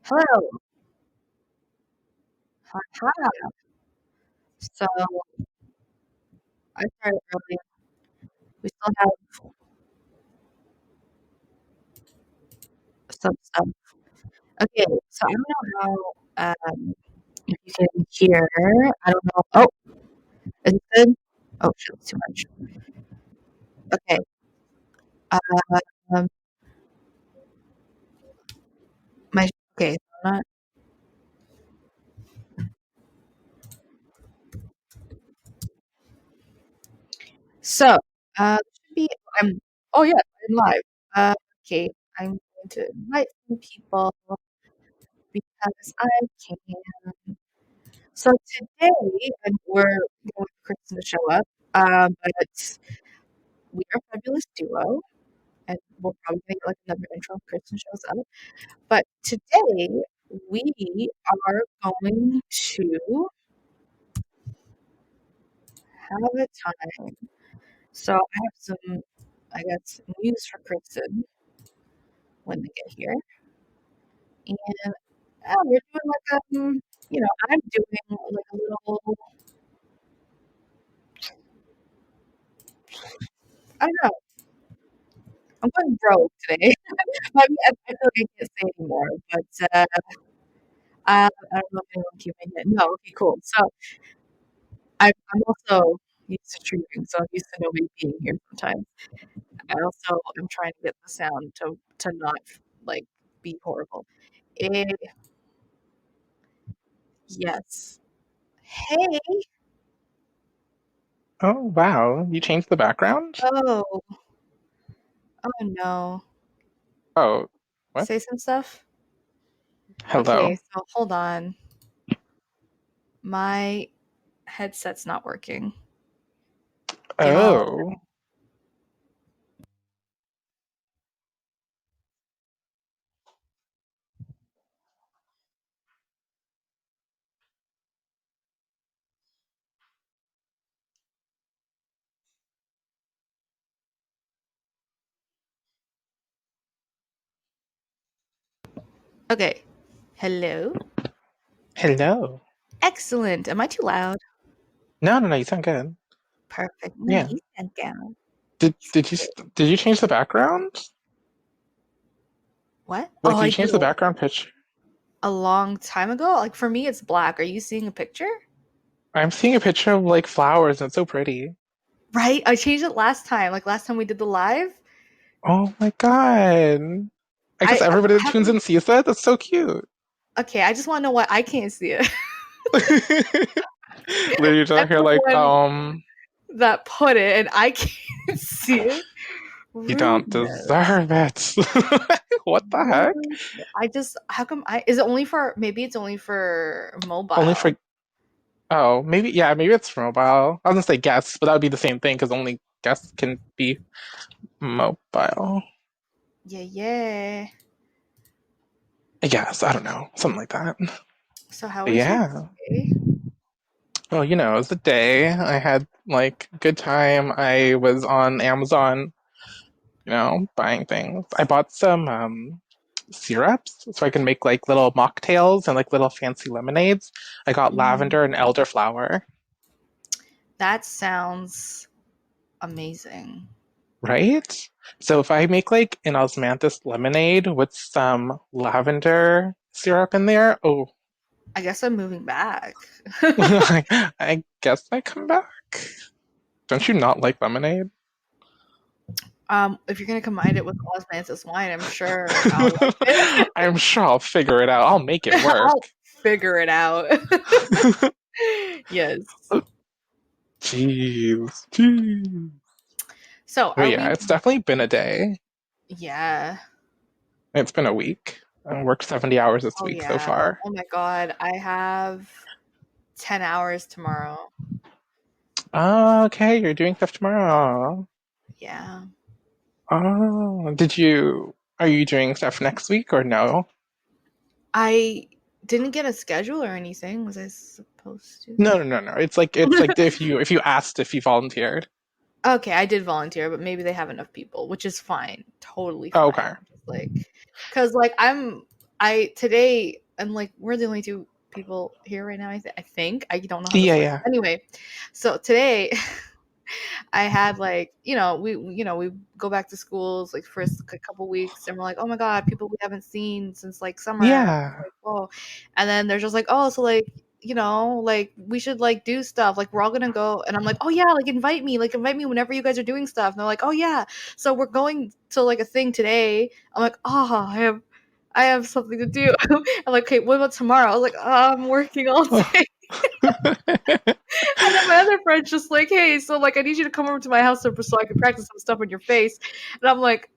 Hello. Hi. So I started early. We still have some stuff. Okay, so I don't know how if you can hear. I don't know. Oh, is it good? Oh shit, it's too much. Okay. Um, my okay. So I'm not. So should be. I'm. Oh yeah, I'm live. Okay. I'm going to invite some people because I can. So today, and we're going for Kristen to show up. But we are a fabulous duo, and we'll probably make like another intro if Kristen shows up. But today we are going to have a time. So I have some, I guess, news for Kristen when they get here, and we're doing like I'm doing like a little, I don't know, I'm going broke today. I feel like I can't say anymore, but I don't know if anyone can make it. No, okay, cool. So I'm also used to treating, so I'm used to nobody being here sometimes. I also am trying to get the sound to not like be horrible. Eh, yes. Hey. Oh, wow. You changed the background? Oh. Oh no. Oh, what? Say some stuff. Okay, Hello. so hold on. My headset's not working. Give me one. Oh. Okay. Hello. Hello. Excellent. Am I too loud? No, no, no, you sound good. Perfect. No, Yeah. you sound down. Did you change the background? What? Like Oh, did I you did change the background picture? a long time ago. Like for me, it's black. Are you seeing a picture? I'm seeing a picture of like flowers and it's so pretty. Right. I changed it last time. Like last time we did the live. Oh my God. I guess I everybody that how tunes come? in sees that. That's so cute. Okay, I just want to know why I can't see it. Literally you're I'm just here the like, one that put it, and I can't see it. you don't Rudeness. deserve it. What the heck? Rude. I just. How come I? Is it only for? Maybe it's only for Only mobile. for Oh, maybe, yeah, maybe it's mobile. I was gonna say guests, but that would be the same thing because only guests can be mobile. Yeah, yeah. I guess, I don't know, something like that. So how But was your yeah. day? Well, it was a day. I had like a good time. I was on Amazon, buying things. I bought some syrups so I can make like little mocktails and like little fancy lemonades. I got Mm, lavender and elderflower. that sounds amazing. Right? So if I make like an osmanthus lemonade with some lavender syrup in there, oh, I guess I'm moving back. I guess I come back. Don't you not like lemonade? If you're gonna combine it with osmanthus wine, I'm sure I'll like it. I'm sure I'll figure it out. I'll make it work. I'll figure it out. Yes. Jeez, jeez. So But are yeah, we? it's definitely been a day. Yeah. It's been a week. I worked 70 hours this Oh week so yeah. far. Oh my God. I have 10 hours tomorrow. Oh, okay, you're doing stuff tomorrow. Yeah. Oh, are you doing stuff next week or no? I didn't get a schedule or anything. Was I supposed to? No, no, no, no. It's like if you asked if you volunteered. Okay, I did volunteer, but maybe they have enough people, which is fine. Totally Oh, fine. okay. Just like, cause like I'm. I today I'm like we're the only two people here right now. I think I don't know how Yeah, this works. yeah. Anyway, so today I had like we go back to schools like for a couple weeks and we're like oh my god people we haven't seen since like summer Yeah. like whoa and then they're just like oh so like like we should like do stuff like we're all gonna go and I'm like oh yeah like invite me whenever you guys are doing stuff and they're like oh yeah so we're going to like a thing today. I'm like oh I have something to do. I'm like okay what about tomorrow? I was like oh, I'm working all Oh. day. And then my other friend's just like, "Hey, so like I need you to come over to my house so I can practice some stuff on your face." And I'm like,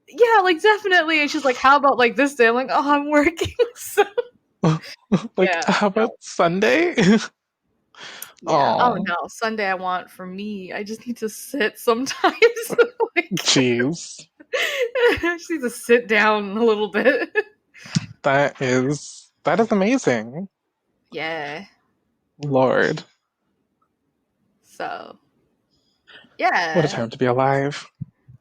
"Yeah, like definitely." And she's like, "How about like this day?" I'm like, "Oh, I'm working." So Like, yeah, how about no, Sunday? yeah. Oh Oh, no, Sunday I want for me. I just need to sit sometimes. Like jeez. I just need to sit down a little bit. That is amazing. Yeah. Lord, So what a yeah, time to be alive.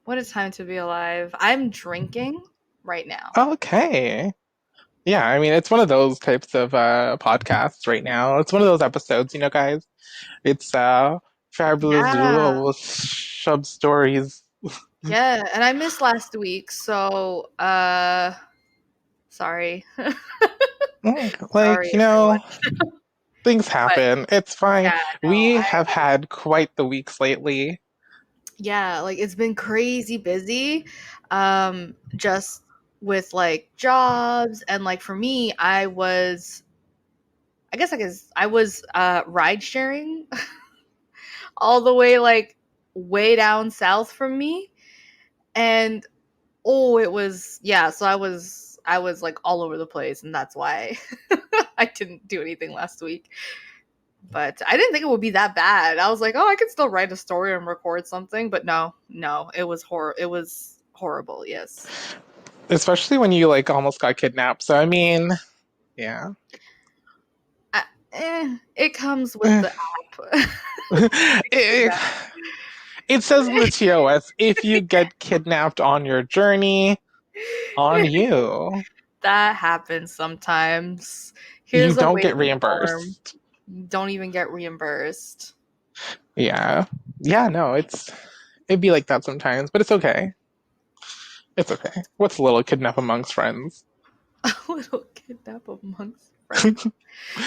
what a time to be alive. I'm drinking right now. Okay. Yeah, I mean, it's one of those types of podcasts right now. It's one of those episodes, guys. It's Fabulous Yeah. Duo Shub Stories. Yeah, and I missed last week, so sorry. Like, Sorry everyone. things But happen. It's fine. yeah, no, We have had quite the weeks lately. yeah, like it's been crazy busy. Just with like jobs and like for me, I was ride sharing all the way like way down south from me. And oh, it was yeah, so I was like all over the place and that's why I didn't do anything last week. But I didn't think it would be that bad. I was like, "Oh, I could still write a story and record something." But no, no, it was horrible. Yes. Especially when you like almost got kidnapped. So I mean, yeah. I, it comes with the app. it, it says in the TOS if you get kidnapped on your journey, on you. That happens sometimes. You Here's a don't get waiting form. reimbursed. You don't even get reimbursed. Yeah. Yeah, no, it'd be like that sometimes, but it's okay. It's okay. What's a little kidnap amongst friends? A little kidnap amongst friends.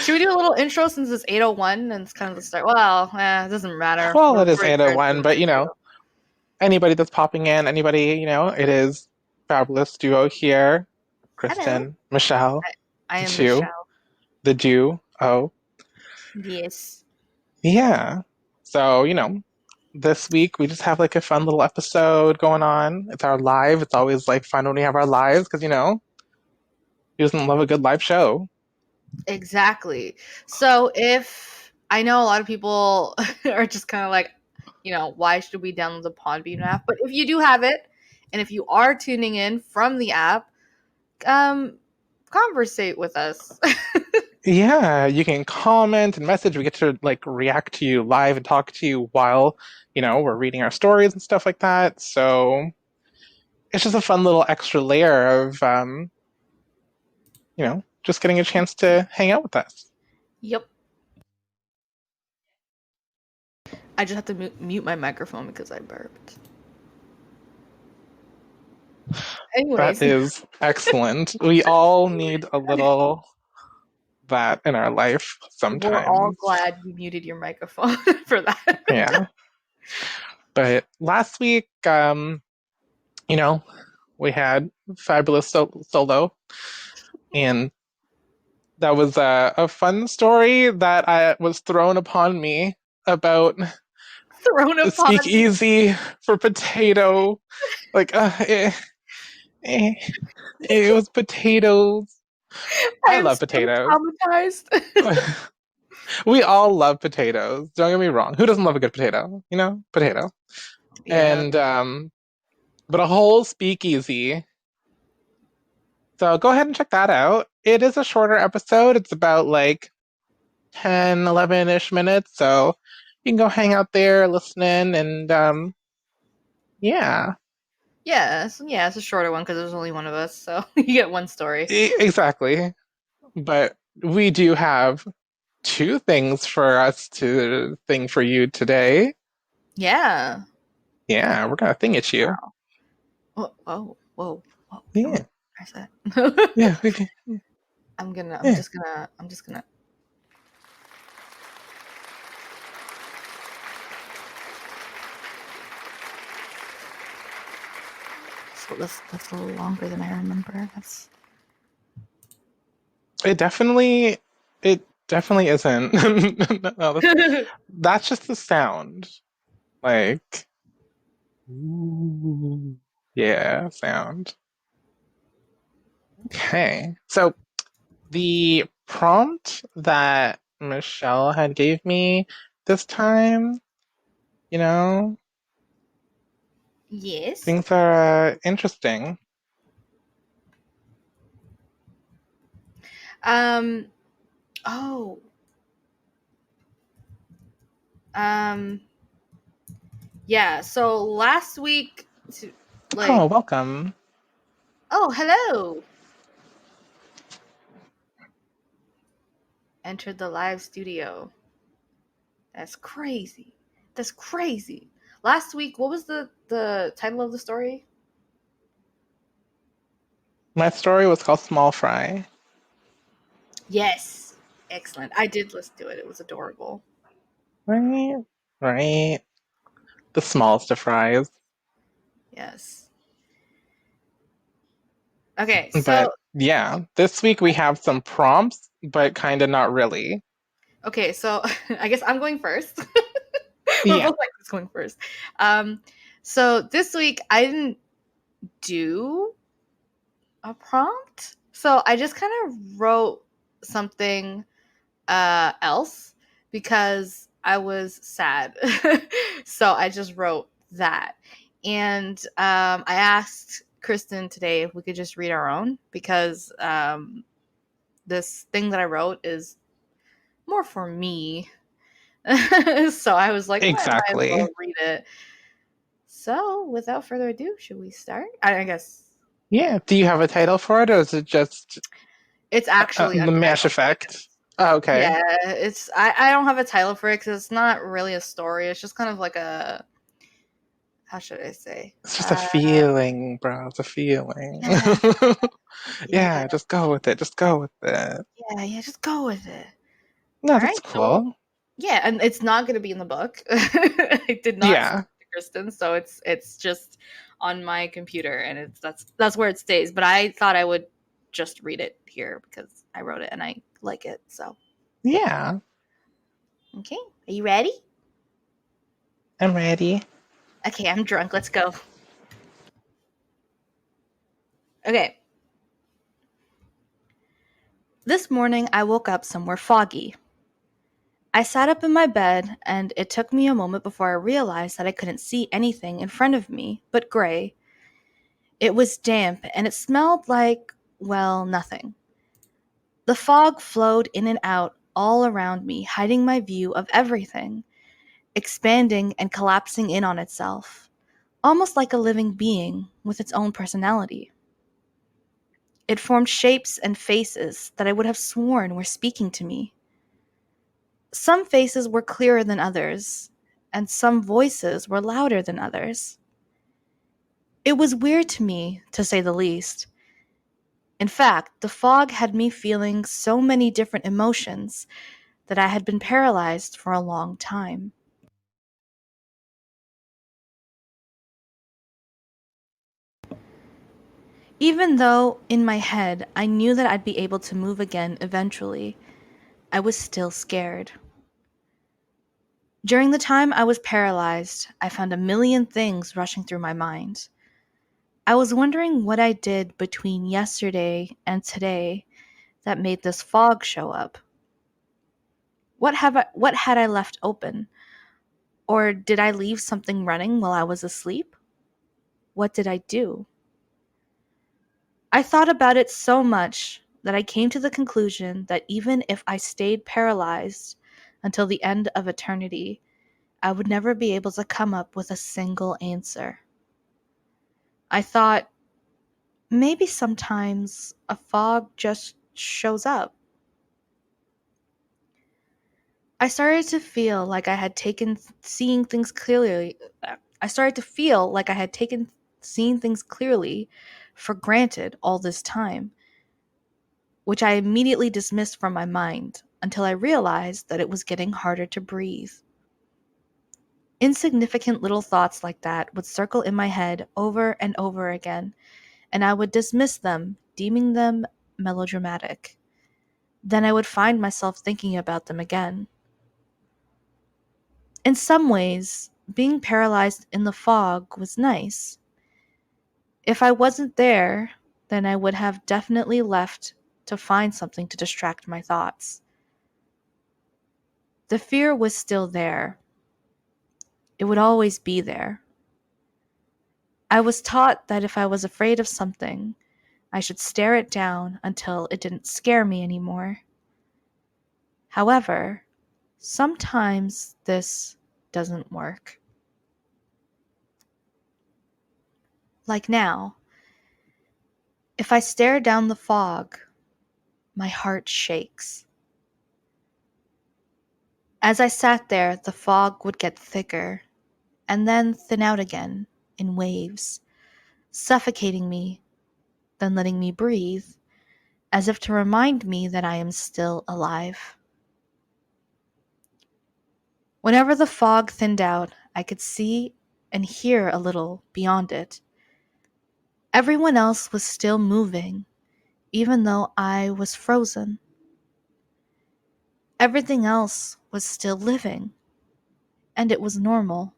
Should we do a little intro since it's 8:01 and it's kind of the start? Well, it doesn't matter. Well, We're it is recording for 801, but 2 minutes. anybody that's popping in, anybody, it is Fabulous Duo here. Hello. Kristen, Michelle, I the am two, Michelle. the duo. Oh, Yes. yeah. So, this week we just have like a fun little episode going on. It's our live. It's always like fun when we have our lives because, who doesn't love a good live show? Exactly. So if I know a lot of people are just kind of like, why should we download the Podbean app? But if you do have it, and if you are tuning in from the app, um, conversate with us. Yeah, you can comment and message. We get to like react to you live and talk to you while, we're reading our stories and stuff like that. So it's just a fun little extra layer of, just getting a chance to hang out with us. Yep. I just have to mute my microphone because I burped. That Anyways, is excellent. We all need a little that in our life we're all sometimes. glad you muted your microphone for that. Yeah. But last week, you know, we had Fabulous Solo, and that was a fun story that was thrown upon me about Thrown the upon me. speakeasy for potato. Like, eh, it was potatoes. I I am love so potatoes. traumatized. We all love potatoes. Don't get me wrong. Who doesn't love a good potato? Potato. Yeah. And but a whole speakeasy. So go ahead and check that out. It is a shorter episode. It's about like 10, 11-ish minutes. So you can go hang out there listening and yeah. Yeah, it's a shorter one because there's only one of us, so you get one story. Exactly. But we do have two things for us to thing for you today. Yeah. Yeah, we're gonna thing at you. Wow. Whoa. Don't Yeah, press that. yeah, okay. I'm Yeah. just gonna. So that's a little longer than I remember. That's It definitely, it definitely isn't. No, that's just the sound. Like, ooh, yeah, sound. Okay. So the prompt that Michelle had gave me this time, you know, yes. things are interesting. Um. Oh. Um. Yeah. So last week, Oh, like, welcome. oh, hello. Entered the live studio. That's crazy. That's crazy. Last week, what was the title of the story? My story was called Small Fry. Yes. Excellent. I did listen to it. It was adorable. Right? Right. The smallest of fries. Yes. Okay, so But yeah, this week we have some prompts, but kind of not really. okay, so I guess I'm going first. We're Yeah. both like this going first. Um, so this week I didn't do a prompt, so I just kind of wrote something else because I was sad. So I just wrote that. And I asked Kriston today if we could just read our own because this thing that I wrote is more for me. So I was like, well, I might as well Exactly. read it. So without further ado, should we start? I guess Yeah. Do you have a title for it, or is it just it's actually the mash Untitled. effect? Oh, okay. Yeah, I don't have a title for it because it's not really a story. It's just kind of like a, how should I say? It's just a feeling, bro. It's a feeling. Yeah, yeah, Yeah, just go with it. Just go with it. yeah. Just go with it. No, All that's right. So cool. yeah, and it's not going to be in the book. I did not send Yeah. it to Kristen, so it's just on my computer, and that's where it stays. But I thought I would just read it here because I wrote it and I like it. So Yeah. okay, are you ready? I'm ready. Okay, I'm drunk. Let's go. Okay. This morning I woke up somewhere foggy. I sat up in my bed, and it took me a moment before I realized that I couldn't see anything in front of me but gray. It was damp, and it smelled like, well, nothing. The fog flowed in and out all around me, hiding my view of everything, expanding and collapsing in on itself, almost like a living being with its own personality. It formed shapes and faces that I would have sworn were speaking to me. Some faces were clearer than others, and some voices were louder than others. It was weird to me, to say the least. In fact, the fog had me feeling so many different emotions that I had been paralyzed for a long time. Even though, in my head, I knew that I'd be able to move again eventually, I was still scared. During the time I was paralyzed, I found a million things rushing through my mind. I was wondering what I did between yesterday and today that made this fog show up. What had I left open? Or did I leave something running while I was asleep? What did I do? I thought about it so much that I came to the conclusion that even if I stayed paralyzed until the end of eternity, I would never be able to come up with a single answer. I thought maybe sometimes a fog just shows up. I started to feel like I had taken seeing things clearly. I started to feel like I had taken seeing things clearly for granted all this time, which I immediately dismissed from my mind until I realized that it was getting harder to breathe. Insignificant little thoughts like that would circle in my head over and over again, and I would dismiss them, deeming them melodramatic. Then I would find myself thinking about them again. In some ways, being paralyzed in the fog was nice. If I wasn't there, then I would have definitely left to find something to distract my thoughts. The fear was still there. It would always be there. I was taught that if I was afraid of something, I should stare it down until it didn't scare me anymore. However, sometimes this doesn't work. Like now, if I stare down the fog, my heart shakes. As I sat there, the fog would get thicker and then thin out again in waves, suffocating me, then letting me breathe, as if to remind me that I am still alive. Whenever the fog thinned out, I could see and hear a little beyond it. Everyone else was still moving, even though I was frozen. Everything else was still living, and it was normal.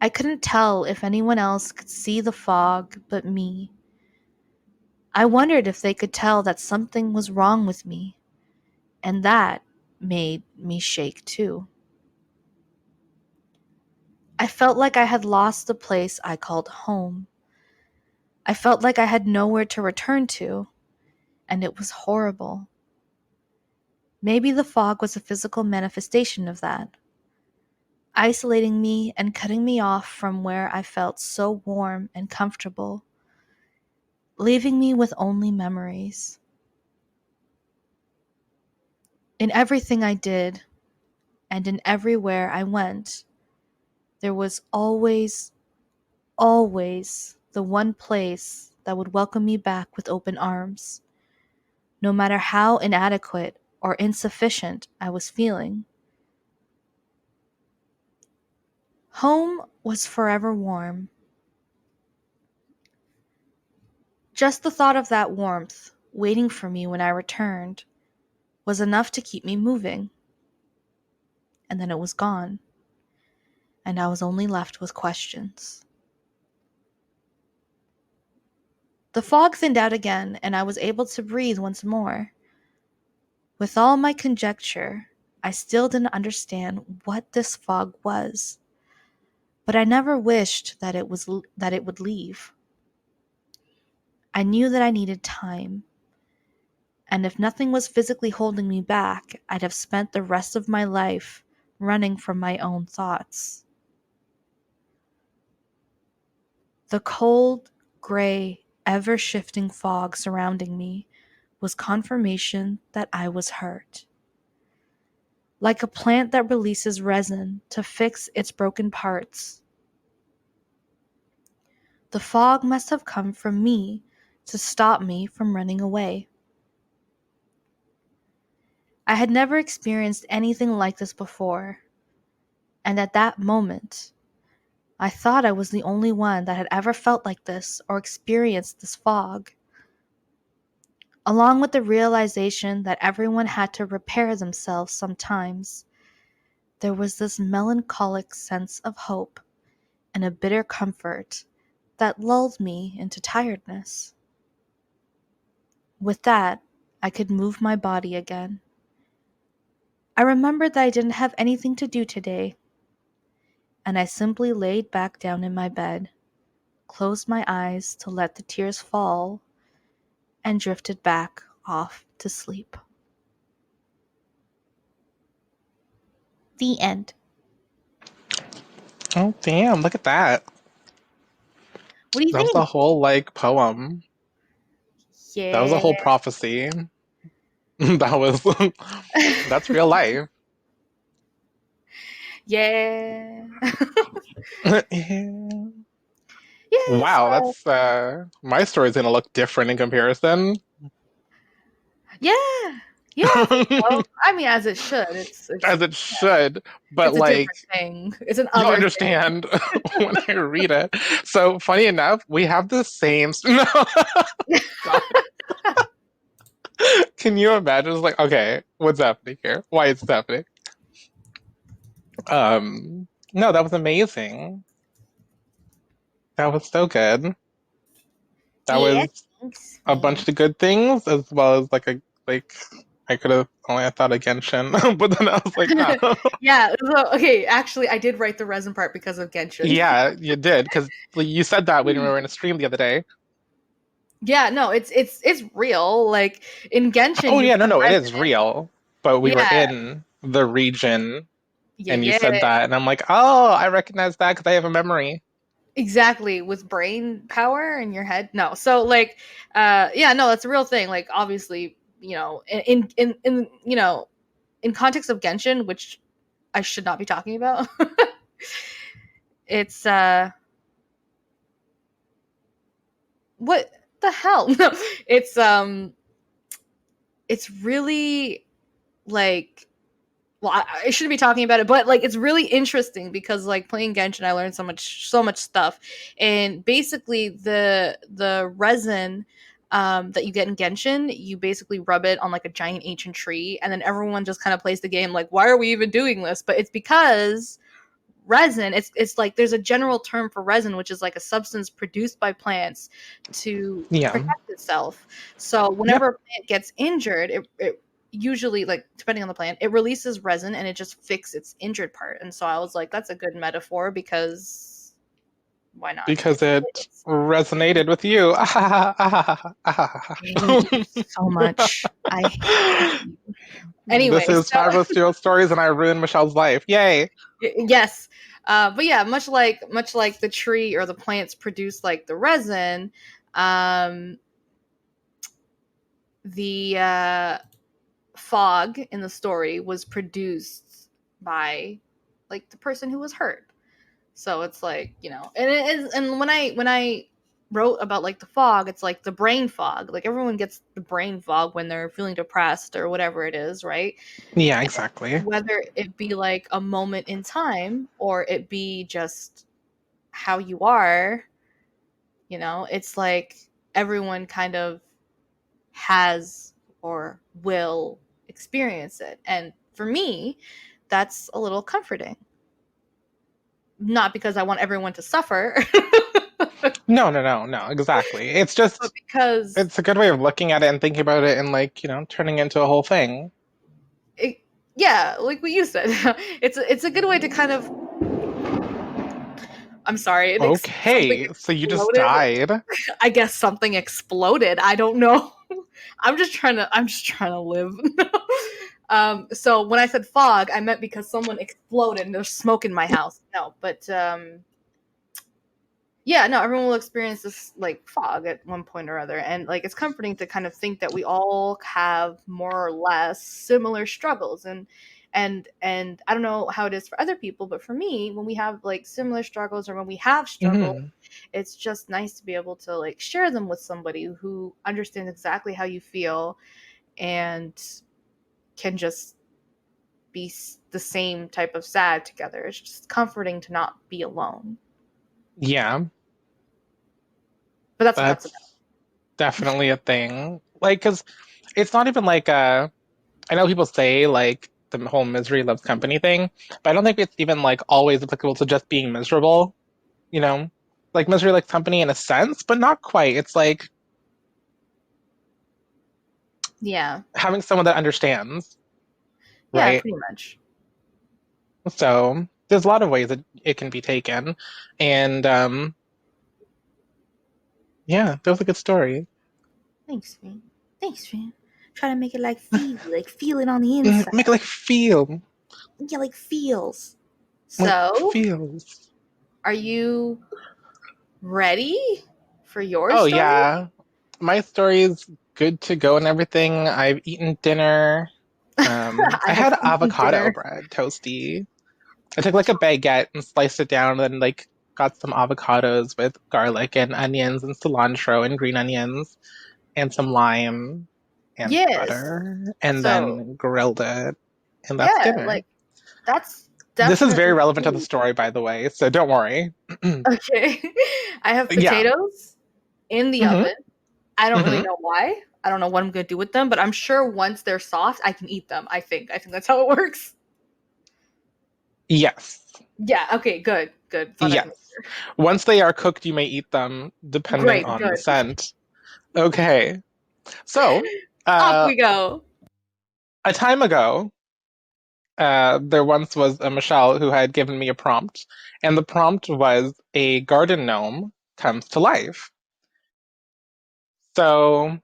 I couldn't tell if anyone else could see the fog but me. I wondered if they could tell that something was wrong with me, and that made me shake too. I felt like I had lost the place I called home. I felt like I had nowhere to return to, and it was horrible. Maybe the fog was a physical manifestation of that, isolating me and cutting me off from where I felt so warm and comfortable, leaving me with only memories. In everything I did, and in everywhere I went, there was always the one place that would welcome me back with open arms, no matter how inadequate or insufficient I was feeling. Home was forever warm. Just the thought of that warmth, waiting for me when I returned, was enough to keep me moving. And then it was gone, and I was only left with questions. The fog thinned out again, and I was able to breathe once more. With all my conjecture, I still didn't understand what this fog was, but I never wished that it would leave. I knew that I needed time, and if nothing was physically holding me back, I'd have spent the rest of my life running from my own thoughts. The cold, gray, ever-shifting fog surrounding me was confirmation that I was hurt. Like a plant that releases resin to fix its broken parts, the fog must have come from me to stop me from running away. I had never experienced anything like this before, and at that moment, I thought I was the only one that had ever felt like this or experienced this fog. Along with the realization that everyone had to repair themselves sometimes, there was this melancholic sense of hope and a bitter comfort that lulled me into tiredness. With that, I could move my body again. I remembered that I didn't have anything to do today, and I simply laid back down in my bed, closed my eyes to let the tears fall, and drifted back off to sleep. The end. Oh, damn, look at that. What do you That was a think? whole like poem. That was a Yeah. whole prophecy. That was that's real life. Yeah. Yeah. Yeah, Wow, so that's my story's gonna look different in comparison. yeah. Yeah, I think so. I mean, as it should. As it should, but It's a like different thing. It's an you'll other thing. understand when I read it. So funny enough, we have the same. No, God, can you imagine? It's like, okay, what's happening here? Why is this happening? No, that was amazing. That was so good. That Yeah, was thanks, a bunch man. of good things, as well as like I could have only I thought of Genshin, but then I was like, no. Yeah, so, okay, actually, I did write the resin part because of Genshin. Yeah, you did because like, you said that when we were in a stream the other day. Yeah, no, it's real. Like in Genshin, Oh you yeah, no, get no, it is resin. real. But we were Yeah, in the region, yeah, and you yeah. said that, and I'm like, oh, I recognize that because I have a memory. Exactly, with brain power in your head. No. So like yeah, no, that's a real thing. Like obviously, in context of Genshin, which I should not be talking about, it's what the hell? No. It's it's really like well, I shouldn't be talking about it, but like it's really interesting because like playing Genshin, I learned so much stuff, and basically the resin that you get in Genshin, you basically rub it on like a giant ancient tree, and then everyone just kind of plays the game like, why are we even doing this? But it's because resin it's like there's a general term for resin which is like a substance produced by plants to Yeah. protect itself. So Yep. whenever a plant gets injured, it usually, like depending on the plant, it releases resin and it just fixes its injured part. And so I was like, that's a good metaphor because why not? Because it It's, resonated with you. I hate you so much. I hate you. This Anyway, is so 5 stories, and I ruined Michelle's life. Yay! yes, but yeah, much like the tree or the plants produce like the resin, um, the fog in the story was produced by like the person who was hurt. So it's like, and it is, and when I wrote about like the fog, it's like the brain fog. Like everyone gets the brain fog when they're feeling depressed or whatever it is, right? Yeah, exactly. Whether it be like a moment in time or it be just how you are, it's like everyone kind of has or will experience it. And for me, that's a little comforting. Not because I want everyone to suffer, No, no, no, no, exactly. It's just but because it's a good way of looking at it and thinking about it and like, turning into a whole thing. it, yeah, like what you said, it's a good way to kind of. I'm sorry, something Okay, so you just exploded. died. I guess something exploded. I don't know. I'm just trying to live. So when I said fog, I meant because someone exploded and there's smoke in my house. No, but yeah, no, everyone will experience this like fog at one point or other, and like it's comforting to kind of think that we all have more or less similar struggles. And I don't know how it is for other people, but for me, when we have like similar struggles or when we have struggles, Hmm. it's just nice to be able to like share them with somebody who understands exactly how you feel and can just be the same type of sad together. It's just comforting to not be alone. Yeah, But that's what that's about. that's definitely a thing. Like, because it's not even like I know people say like the whole misery loves company thing, but I don't think it's even like always applicable to just being miserable, you know? Like misery likes company in a sense, but not quite. It's like Yeah. having someone that understands, Yeah, right? pretty much. So there's a lot of ways that it can be taken. And yeah, that was a good story. Thanks, man. Thanks, man. Try to make it like feel it on the inside. Make it like feel, Yeah, like feels. like So, feels. are you Ready for your Oh story? yeah, my story's good to go and everything. I've eaten dinner. I I have had eaten avocado dinner. bread, toasty. I took like a baguette and sliced it down, and then like got some avocados with garlic and onions and cilantro and green onions and some lime and Yes. butter, and So, then grilled it, and that's yeah, dinner. like that's This is very definitely relevant to the food. story, by the way, so don't worry. Okay. I have Yeah. potatoes in the hmm oven. I don't really hmm know why. I don't know what I'm gonna do with them, but I'm sure once they're soft, I can eat them. I think. I think that's how it works. Yes. Yeah. Okay. Good. Good. Thought I'd make Yes. Once they are cooked, you may eat them, sure. depending Great. on the Good. scent. Okay. So, Off uh, we go. a time ago, there once was a Michelle who had given me a prompt, and the prompt was a garden gnome comes to life. So,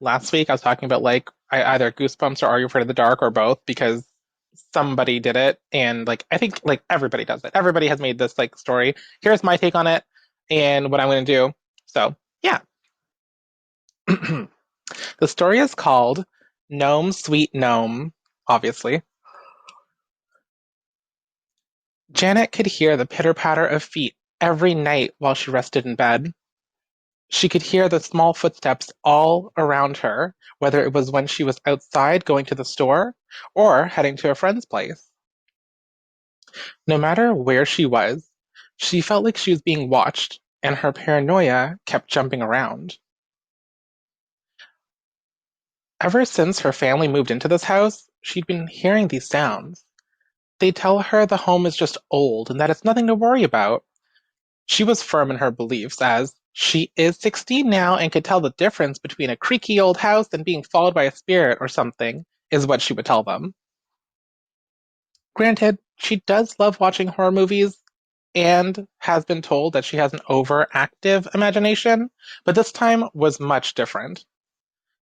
last week I was talking about like either Goosebumps or Are You Afraid of the Dark or both because somebody did it, and like I think like everybody does it. Everybody has made this like story. Here's my take on it and what I'm going to do. So, yeah. The story is called Gnome Sweet Gnome, obviously. Janet could hear the pitter patter of feet every night while she rested in bed. She could hear the small footsteps all around her, whether it was when she was outside going to the store or heading to a friend's place. No matter where she was, she felt like she was being watched, and her paranoia kept jumping around. Ever since her family moved into this house, she'd been hearing these sounds. They tell her the home is just old and that it's nothing to worry about. She was firm in her beliefs, as she is 16 now and could tell the difference between a creaky old house and being followed by a spirit or something, is what she would tell them. Granted, she does love watching horror movies and has been told that she has an overactive imagination, but this time was much different.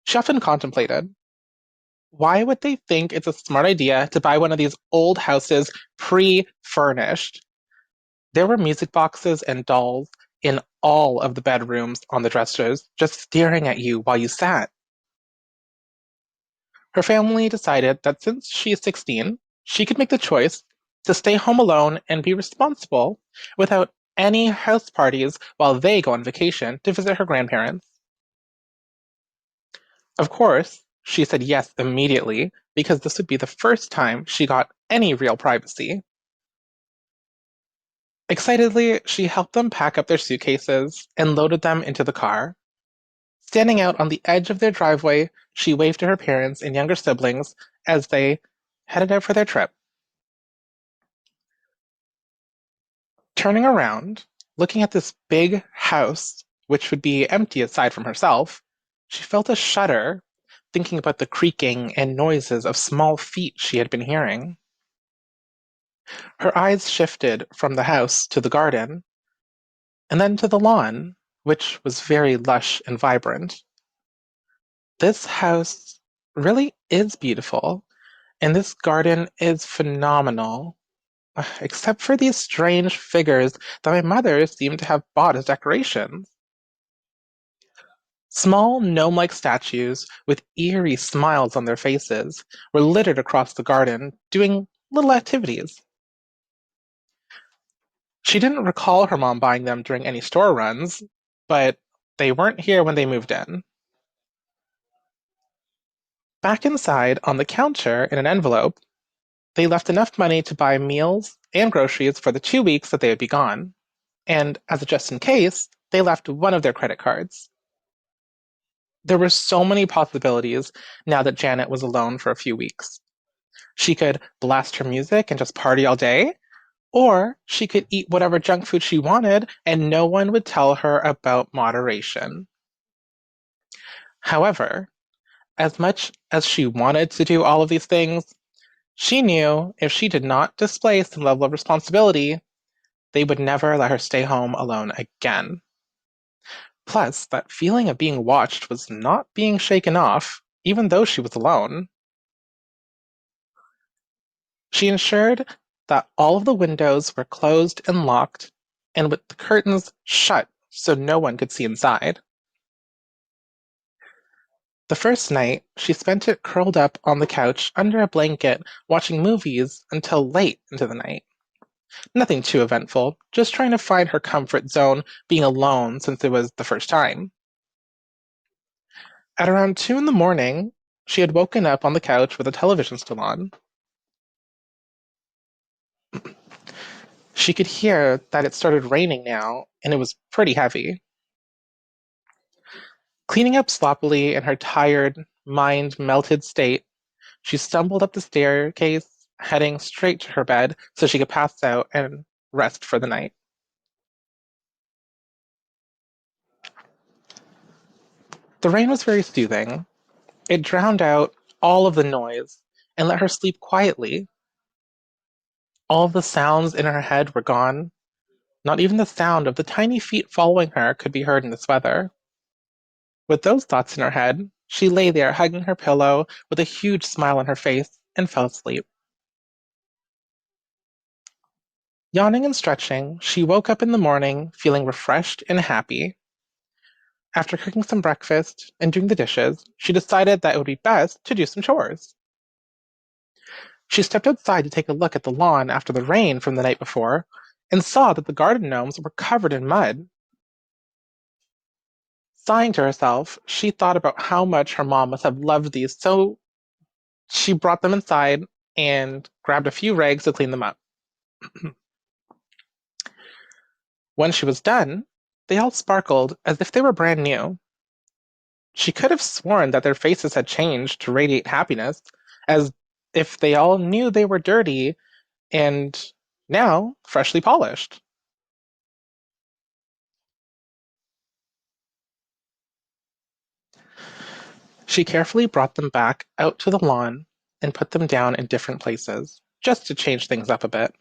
She often contemplated, why would they think it's a smart idea to buy one of these old houses pre-furnished? There were music boxes and dolls in all of the bedrooms on the dressers, just staring at you while you sat. Her family decided that since she is 16, she could make the choice to stay home alone and be responsible without any house parties while they go on vacation to visit her grandparents. Of course, she said yes immediately because this would be the first time she got any real privacy. Excitedly, she helped them pack up their suitcases and loaded them into the car. Standing out on the edge of their driveway, she waved to her parents and younger siblings as they headed out for their trip. Turning around, looking at this big house, which would be empty aside from herself, she felt a shudder, thinking about the creaking and noises of small feet she had been hearing. Her eyes shifted from the house to the garden, and then to the lawn, which was very lush and vibrant. This house really is beautiful, and this garden is phenomenal, except for these strange figures that my mother seemed to have bought as decorations. Small gnome like statues with eerie smiles on their faces were littered across the garden, doing little activities. She didn't recall her mom buying them during any store runs, but they weren't here when they moved in. Back inside, on the counter in an envelope, they left enough money to buy meals and groceries for the 2 weeks that they would be gone. And as a just in case, they left one of their credit cards. There were so many possibilities now that Janet was alone for a few weeks. She could blast her music and just party all day, or she could eat whatever junk food she wanted and no one would tell her about moderation. However, as much as she wanted to do all of these things, she knew if she did not display some level of responsibility, they would never let her stay home alone again. Plus, that feeling of being watched was not being shaken off, even though she was alone. She ensured that all of the windows were closed and locked, and with the curtains shut so no one could see inside. The first night, she spent it curled up on the couch under a blanket, watching movies until late into the night. Nothing too eventful, just trying to find her comfort zone being alone since it was the first time. At around 2 in the morning, she had woken up on the couch with the television still on. She could hear that it started raining now, and it was pretty heavy. Cleaning up sloppily in her tired, mind melted state, she stumbled up the staircase, heading straight to her bed so she could pass out and rest for the night. The rain was very soothing. It drowned out all of the noise and let her sleep quietly. All of the sounds in her head were gone. Not even the sound of the tiny feet following her could be heard in this weather. With those thoughts in her head, she lay there hugging her pillow with a huge smile on her face and fell asleep. Yawning and stretching, she woke up in the morning feeling refreshed and happy. After cooking some breakfast and doing the dishes, she decided that it would be best to do some chores. She stepped outside to take a look at the lawn after the rain from the night before and saw that the garden gnomes were covered in mud. Sighing to herself, she thought about how much her mom must have loved these, so she brought them inside and grabbed a few rags to clean them up. When she was done, they all sparkled as if they were brand new. She could have sworn that their faces had changed to radiate happiness, as if they all knew they were dirty and now freshly polished. She carefully brought them back out to the lawn and put them down in different places, just to change things up a bit.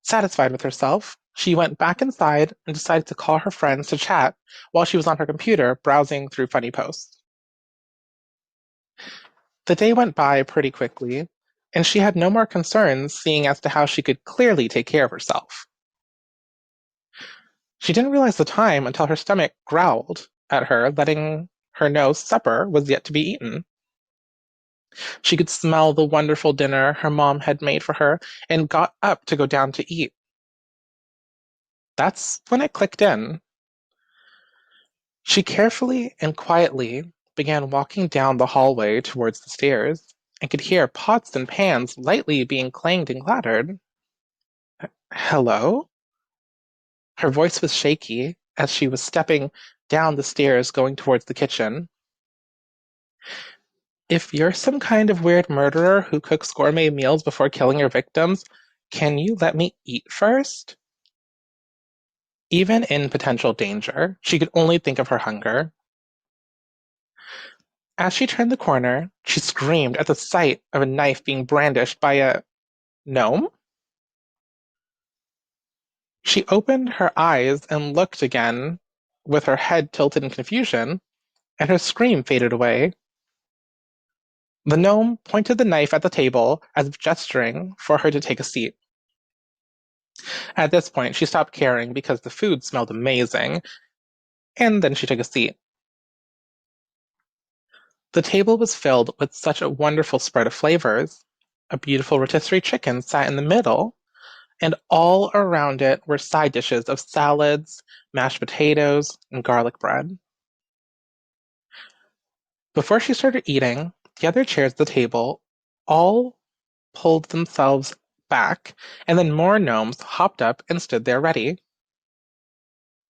Satisfied with herself, she went back inside and decided to call her friends to chat while she was on her computer browsing through funny posts. The day went by pretty quickly, and she had no more concerns seeing as to how she could clearly take care of herself. She didn't realize the time until her stomach growled at her, letting her know supper was yet to be eaten. She could smell the wonderful dinner her mom had made for her and got up to go down to eat. That's when it clicked in. She carefully and quietly began walking down the hallway towards the stairs and could hear pots and pans lightly being clanged and clattered. Hello? Her voice was shaky as she was stepping down the stairs going towards the kitchen. If you're some kind of weird murderer who cooks gourmet meals before killing your victims, can you let me eat first? Even in potential danger, she could only think of her hunger. As she turned the corner, she screamed at the sight of a knife being brandished by a gnome. She opened her eyes and looked again, with her head tilted in confusion, and her scream faded away. The gnome pointed the knife at the table as if gesturing for her to take a seat. At this point, she stopped caring because the food smelled amazing, and then she took a seat. The table was filled with such a wonderful spread of flavors. A beautiful rotisserie chicken sat in the middle, and all around it were side dishes of salads, mashed potatoes, and garlic bread. Before she started eating, the other chairs at the table all pulled themselves back, and then more gnomes hopped up and stood there ready.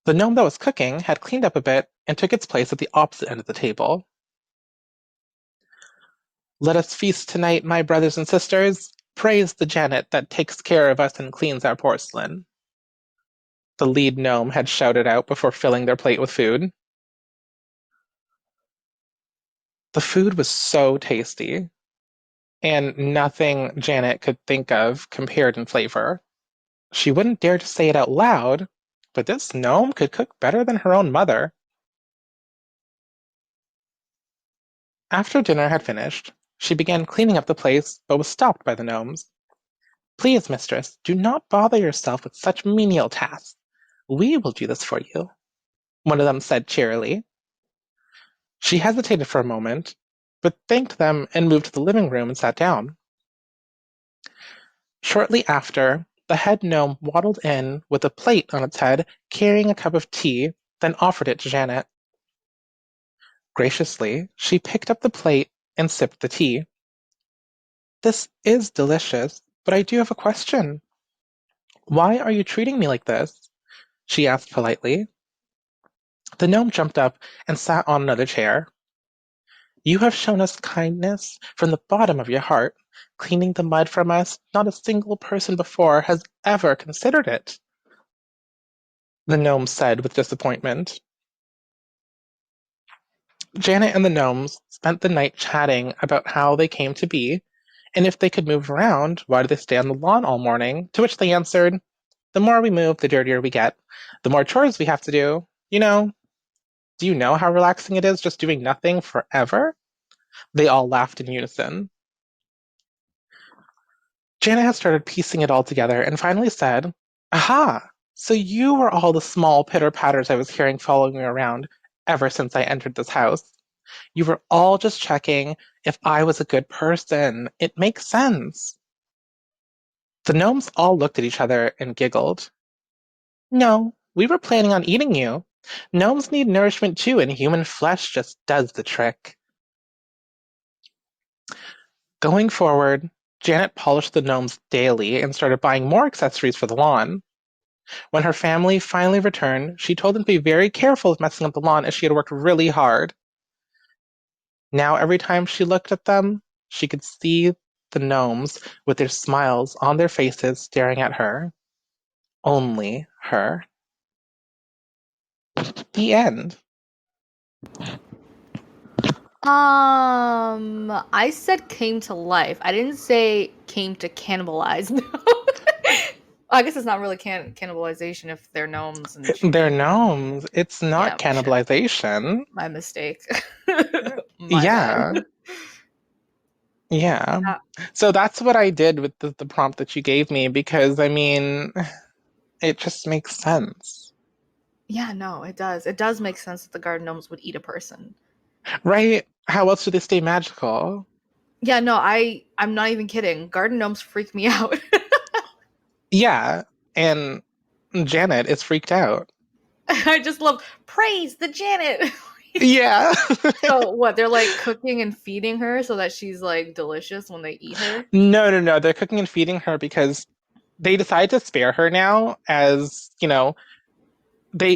The gnome that was cooking had cleaned up a bit and took its place at the opposite end of the table. Let us feast tonight, my brothers and sisters. Praise the Janet that takes care of us and cleans our porcelain. The lead gnome had shouted out before filling their plate with food. The food was so tasty, and nothing Janet could think of compared in flavor. She wouldn't dare to say it out loud, but this gnome could cook better than her own mother. After dinner had finished, she began cleaning up the place, but was stopped by the gnomes. Please, mistress, do not bother yourself with such menial tasks. We will do this for you, one of them said cheerily. She hesitated for a moment, but thanked them and moved to the living room and sat down. Shortly after, the head gnome waddled in with a plate on its head, carrying a cup of tea, then offered it to Janet. Graciously, she picked up the plate and sipped the tea. This is delicious, but I do have a question. Why are you treating me like this? She asked politely. The gnome jumped up and sat on another chair. You have shown us kindness from the bottom of your heart, cleaning the mud from us. Not a single person before has ever considered it, the gnome said with disappointment. Janet and the gnomes spent the night chatting about how they came to be, and if they could move around, why do they stay on the lawn all morning? To which they answered, the more we move, the dirtier we get. The more chores we have to do. Do you know how relaxing it is just doing nothing forever? They all laughed in unison. Janet had started piecing it all together and finally said, Aha! So you were all the small pitter patters I was hearing following me around ever since I entered this house. You were all just checking if I was a good person. It makes sense. The gnomes all looked at each other and giggled. No, we were planning on eating you. Gnomes need nourishment too, and human flesh just does the trick. Going forward, Janet polished the gnomes daily and started buying more accessories for the lawn. When her family finally returned, she told them to be very careful of messing up the lawn as she had worked really hard. Now, every time she looked at them, she could see the gnomes with their smiles on their faces staring at her. Only her. The end. I said came to life. I didn't say came to cannibalize. No. I guess it's not really cannibalization if they're gnomes and They're chewing. gnomes. It's not Yeah, shit. cannibalization. My mistake. My bad. Yeah, yeah. Uh, So that's what I did with the prompt that you gave me because, I mean, it just makes sense. yeah, no, it does. It does make sense that the garden gnomes would eat a person. Right? How else do they stay magical? Yeah, no, I'm not even kidding. Garden gnomes freak me out. Yeah, and Janet is freaked out. I just love praise the Janet. Yeah. So what? They're like cooking and feeding her so that she's like delicious when they eat her. No, no, no. They're cooking and feeding her because they decide to spare her now as,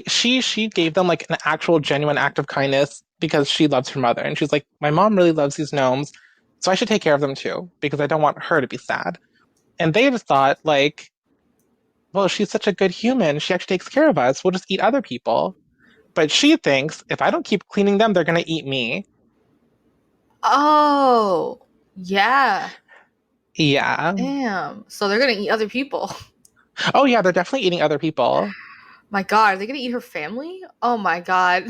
she gave them like an actual genuine act of kindness because she loves her mother. And she's like, my mom really loves these gnomes, so I should take care of them too, because I don't want her to be sad. And they just thought, like, well, she's such a good human. She actually takes care of us. We'll just eat other people. But she thinks if I don't keep cleaning them, they're gonna eat me. Oh, yeah. Yeah. Damn. So they're gonna eat other people. Oh yeah, they're definitely eating other people. My God, are they gonna eat her family? Oh my God.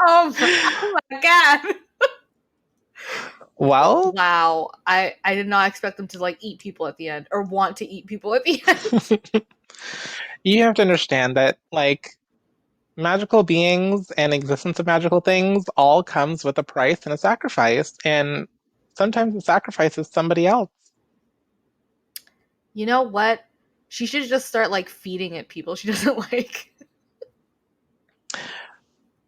Oh my God. Well, Wow. I did not expect them to like eat people at the end or want to eat people at the end. you have to understand that, like, magical beings and existence of magical things all comes with a price and a sacrifice. And sometimes the sacrifice is somebody else. You know what? She should just start like feeding it people she doesn't like.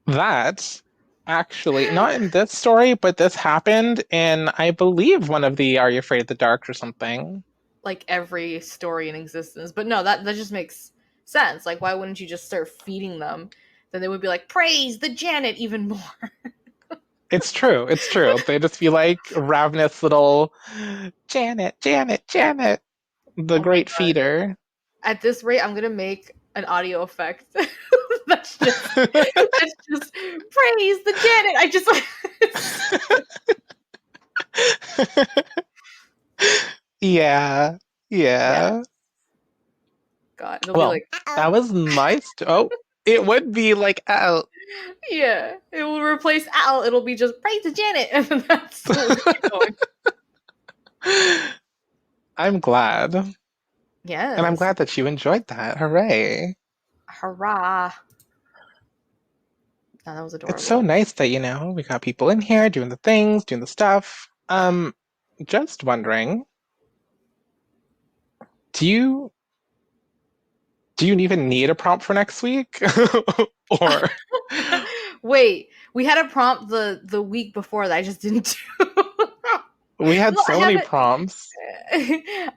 That actually, not in this story, but this happened in, I believe, one of the Are You Afraid of the Dark or something. Like every story in existence. But no, that just makes sense. Like why wouldn't you just start feeding them? Then they would be like, praise the Janet even more. It's true. It's true. They just be like ravenous little Janet, Janet, Janet, the Oh my great God. feeder. At this rate, I'm gonna make an audio effect. That's just praise the Janet. I just Yeah, yeah, yeah. God, it'll be Well, like that was my oh, it would be like oh. yeah, it will replace Al. It'll be just praise the Janet, and then that's what we keep going. I'm glad. And I'm Yes. glad that you enjoyed that. Hooray. Hurrah. Oh, that was It's so adorable. nice that, we got people in here doing the things, doing the stuff. Just wondering, do you do you even need a prompt for next week? Or Wait, we had a prompt the week before that I just didn't do. we had No, I so many haven't. prompts.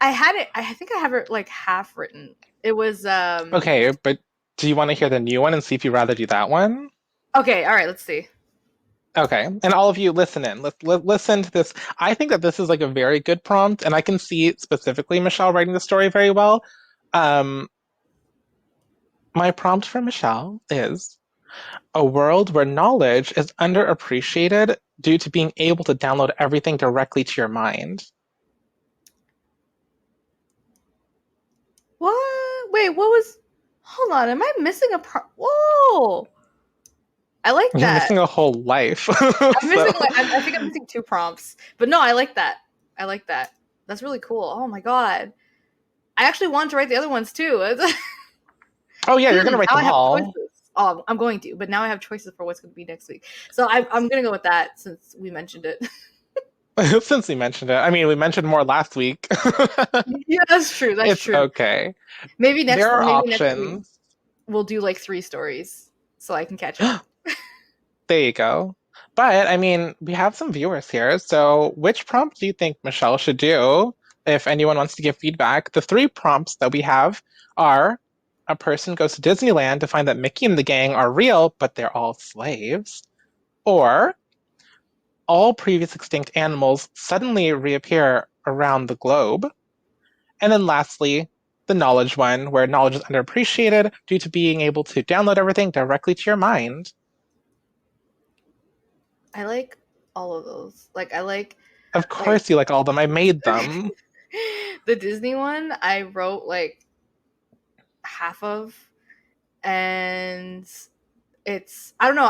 I had it. I think I have it like half written. It was Okay, but do you want to hear the new one and see if you'd rather do that one? okay. All right, let's see. Okay, and all of you listen in. Listen to this. I think that this is like a very good prompt, and I can see specifically Michelle writing the story very well. Um, my prompt for Michelle is a world where knowledge is underappreciated due to being able to download everything directly to your mind. What? Wait, what was? Hold on, am I missing a pro? Whoa, I like You're that. missing a whole life. I'm So, missing like I think I'm missing two prompts, but no, I like that. I like that. That's really cool. Oh my god, I actually want to write the other ones too. oh yeah, you're gonna write Now I them have all. choices. Oh, I'm going to, but now I have choices for what's going to be next week. So I'm going to go with that since we mentioned it. Since we mentioned it, I mean, we mentioned more last week. Yeah, that's true. That's It's true. okay. Maybe There are maybe next week options. we'll do like three stories so I can catch up. There you go. But I mean, we have some viewers here. So, which prompt do you think Michelle should do if anyone wants to give feedback? The three prompts that we have are a person goes to Disneyland to find that Mickey and the gang are real, but they're all slaves, or all previous extinct animals suddenly reappear around the globe. And then lastly, the knowledge one, where knowledge is underappreciated due to being able to download everything directly to your mind. I like all of those. Like I Of like course, you like all of them. I made them. the Disney one. I wrote like half of, and it's I don't know.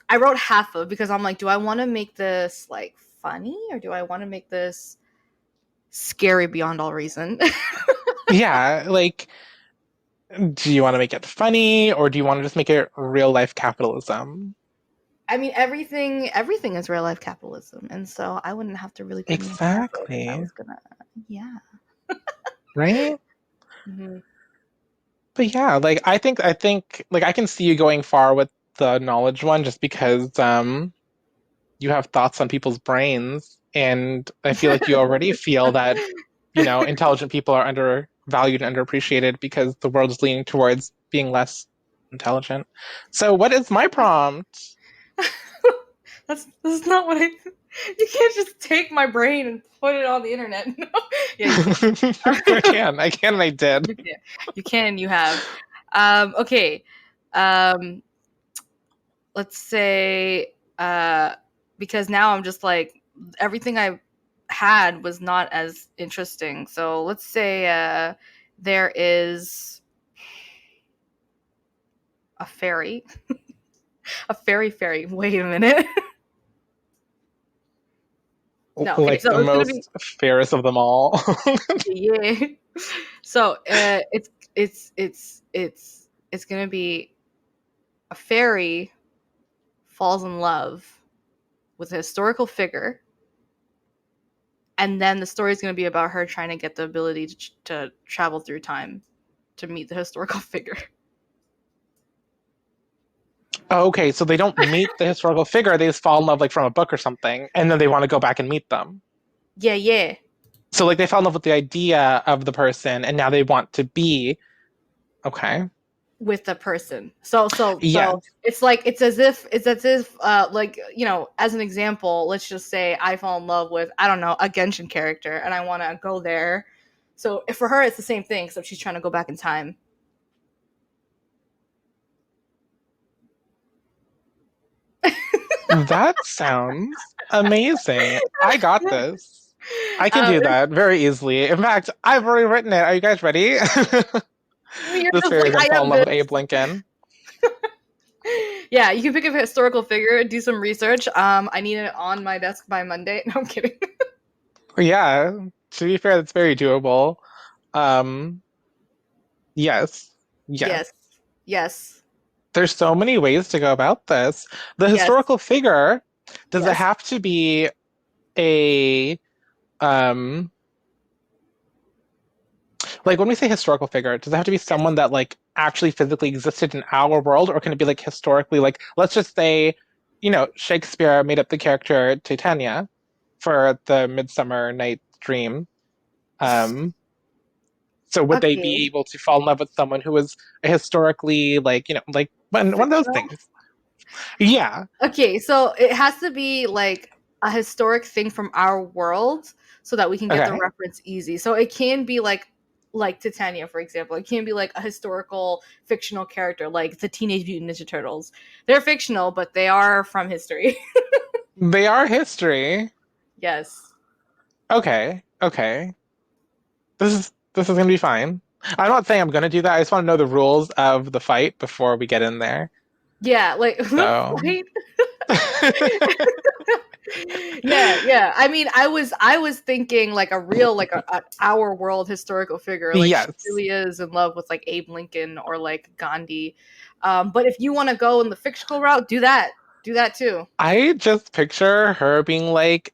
I wrote half of because I'm like, do I want to make this like funny or do I want to make this scary beyond all reason? Yeah, like, do you want to make it funny or do you want to just make it real life capitalism? I mean, everything is real life capitalism, and so I wouldn't have to really put any effort if I Exactly. was gonna. Yeah. Right? Hmm. But yeah, like I think like I can see you going far with the knowledge one just because you have thoughts on people's brains and I feel like you already feel that, intelligent people are undervalued and underappreciated because the world is leaning towards being less intelligent. So what is my prompt? That's not what I. You can't just take my brain and put it on the internet. No. Yeah, you can. I can, and I did. You can. You can. You have. Okay. Um, let's say because now I'm just like everything I had was not as interesting. So let's say there is a fairy, a fairy. Wait a minute. No, okay. Like So the it's gonna be most fairest of them all. yeah. So it's gonna be a fairy falls in love with a historical figure, and then the story is going to be about her trying to get the ability to travel through time to meet the historical figure. Okay, so they don't meet the historical figure, they just fall in love like from a book or something, and then they want to go back and meet them. Yeah, yeah, So like they fell in love with the idea of the person and now they want to be okay. with the person. So Yes. it's as if like as an example, let's just say I fall in love with I don't know a Genshin character and I want to go there. So if for her it's the same thing. So she's trying to go back in time. That sounds amazing. I got this. I can Um, do that very easily. In fact, I've already written it. Are you guys ready? you're This just fairy like is gonna I fall in have love with this. Abe Lincoln. Yeah, you can pick a historical figure, do some research. I need it on my desk by Monday. No, I'm kidding. Yeah. To be fair, that's very doable. Um, yes, yes. Yes. Yes. There's so many ways to go about this. The Yes. historical figure, does it Yes. have to be a um like when we say historical figure, does it have to be Yes. someone that like actually physically existed in our world, or can it be like historically like let's just say, Shakespeare made up the character Titania for the Midsummer Night's Dream. Um, so would they be Okay. able to fall in love with someone who was a historically like, like one of those Fictional. things? Yeah. Okay, so it has to be like a historic thing from our world so that we can get the Okay. reference easy. So it can be like Titania, for example. It can be like a historical fictional character like the Teenage Mutant Ninja Turtles. They're fictional, but they are from history. They are history. Yes. Okay. Okay. This is gonna be fine. I'm not saying I'm gonna do that. I just want to know the rules of the fight before we get in there. Yeah, like So fight. Yeah, yeah. I mean, I was thinking like a real like a our world historical figure. Like she yes. really is in love with like Abe Lincoln or like Gandhi. But if you want to go in the fictional route, do that. Do that too. I just picture her being like,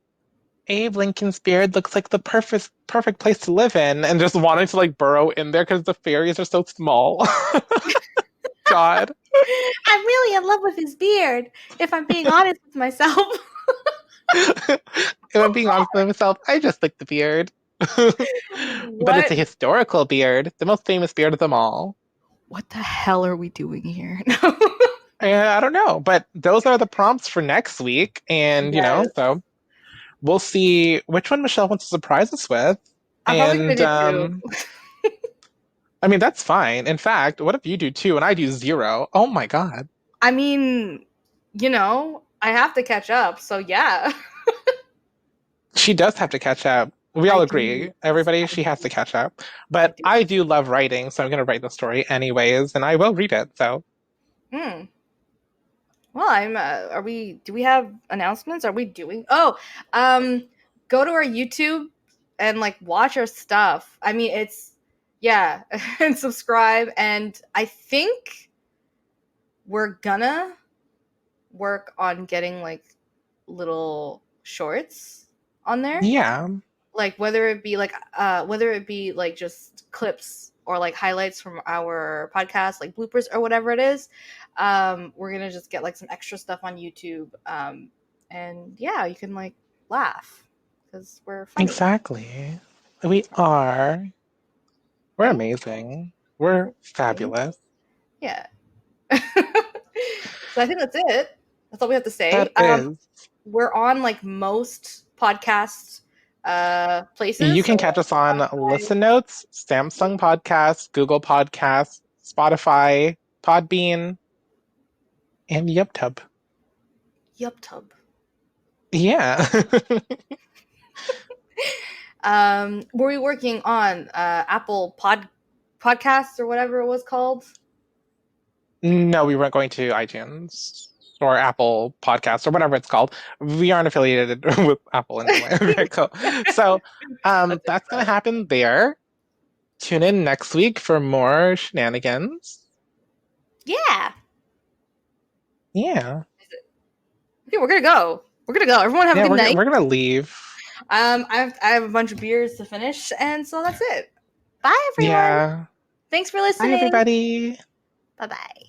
Abe Lincoln's beard looks like the perfect place to live in, and just wanting to like burrow in there because the fairies are so small. God. I'm really in love with his beard, if I'm being honest with myself. If I'm being honest with myself, I just like the beard. But it's What a historical beard, the most famous beard of them all. what the hell are we doing here? I don't know, but those are the prompts for next week, and Yes. so we'll see which one Michelle wants to surprise us with. I'm probably gonna And do two. I mean that's fine. In fact, what if you do two and I do zero? Oh my God. I mean, I have to catch up, so yeah. She does have to catch up. We I all do. agree. Everybody, I she has to do. catch up. I But do. I do love writing, so I'm gonna write the story anyways, and I will read it. So Hmm. Well, I'm. Are we? Do we have announcements? Are we doing? Oh, um, go to our YouTube and like watch our stuff. I mean, yeah, and subscribe. And I think we're gonna work on getting like little shorts on there, yeah, like whether it be like just clips or like highlights from our podcast, like bloopers or whatever it is. We're gonna just get like some extra stuff on YouTube, and yeah, you can like laugh because we're funny. exactly. We are. We're Thank amazing. We're you. fabulous. Yeah. So I think that's it. That's all we have to say. That is. We're on like most podcast You places. So can catch us on Spotify. Listen Notes, Samsung Podcasts, Google Podcasts, Spotify, Podbean, and YupTub. YupTub. Yeah. Were we working on Apple Podcasts or whatever it was called? No, we weren't going to iTunes or Apple Podcasts or whatever it's called. We aren't affiliated with Apple anyway. Okay, cool. So That's it. that's gonna happen there. Tune in next week for more shenanigans. Yeah. Yeah. Okay, we're gonna go. We're gonna go. Everyone have a Yeah, good we're night. we're gonna leave. I have a bunch of beers to finish, and so that's it. Bye, everyone. Yeah. Thanks for Bye listening. everybody. Bye bye.